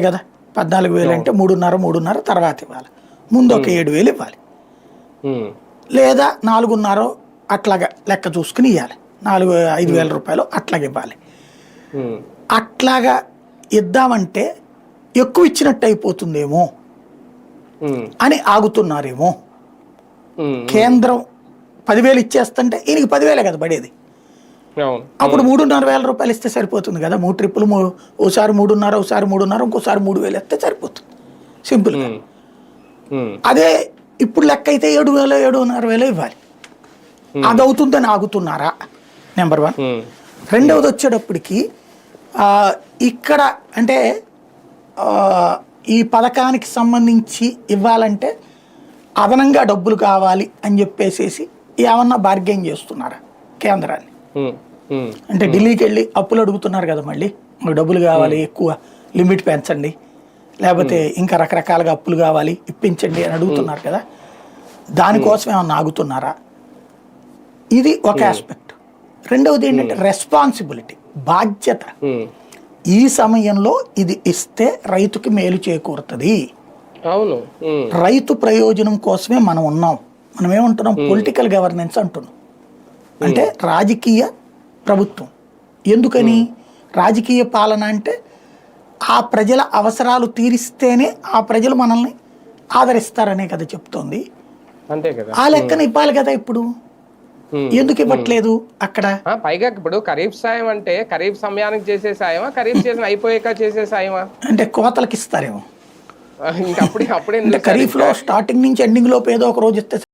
కదా 14,000 అంటే 3,500 తర్వాత ఇవ్వాలి. ముందు ఒక 7,000 ఇవ్వాలి, లేదా 4,500 అట్లాగా లెక్క చూసుకుని ఇవ్వాలి. 5,000 రూపాయలు అట్లాగే ఇవ్వాలి. అట్లాగా ఇద్దామంటే ఎక్కువ ఇచ్చినట్టు అయిపోతుందేమో అని ఆగుతున్నారేమో. కేంద్రం 10,000 ఇచ్చేస్తుంటే ఈయనకి 10,000 కదా పడేది. అప్పుడు 3,500 రూపాయలు ఇస్తే సరిపోతుంది కదా. 3 ట్రిప్పులు, ఓసారి 3,500, ఓసారి 3,500, ఇంకోసారి 3,000 ఇస్తే సరిపోతుంది సింపుల్గా. అదే ఇప్పుడు లెక్క అయితే 7,000, 7,500 ఇవ్వాలి. అది అవుతుందని ఆగుతున్నారా? నెంబర్ 1. రెండవది వచ్చేటప్పటికి ఇక్కడ అంటే ఈ పథకానికి సంబంధించి ఇవ్వాలంటే అదనంగా డబ్బులు కావాలి అని చెప్పేసి ఏమన్నా బార్గెన్ చేస్తున్నారా కేంద్రాన్ని? అంటే ఢిల్లీకి వెళ్ళి అప్పులు అడుగుతున్నారు కదా, మళ్ళీ మాకు డబ్బులు కావాలి, ఎక్కువ లిమిట్ పెంచండి, లేకపోతే ఇంకా రకరకాలుగా అప్పులు కావాలి ఇప్పించండి అని అడుగుతున్నారు కదా. దానికోసం ఏమన్నా ఆగుతున్నారా? ఇది ఒక ఆస్పెక్ట్. రెండవది ఏంటంటే రెస్పాన్సిబిలిటీ, బాధ్యత. ఈ సమయంలో ఇది ఇస్తే రైతుకి మేలు చేకూరుతుంది. అవును, రైతు ప్రయోజనం కోసమే మనం ఉన్నాం. మనం ఏమంటున్నాం? పొలిటికల్ గవర్నెన్స్ అంటున్నాం. అంటే రాజకీయ ప్రభుత్వం. ఎందుకని రాజకీయ పాలన అంటే ఆ ప్రజల అవసరాలు తీరిస్తేనే ఆ ప్రజలు మనల్ని ఆదరిస్తారనే కదా చెప్తోంది. అంతే కదా. ఆ లెక్కన ఇవ్వాలి కదా. ఇప్పుడు ఎందుకు ఇవ్వట్లేదు అక్కడ? పైగా ఇప్పుడు ఖరీఫ్ సాయం అంటే ఖరీఫ్ సమయానికి చేసే సాయమా, ఖరీఫ్ చేసిన అయిపోయాక చేసే సాయమా? అంటే కోతలకి ఇస్తారేమో. ఇంకా అప్పుడే ఖరీఫ్ లో స్టార్టింగ్ నుంచి ఎండింగ్ లోపు ఏదో ఒక రోజు ఇస్తే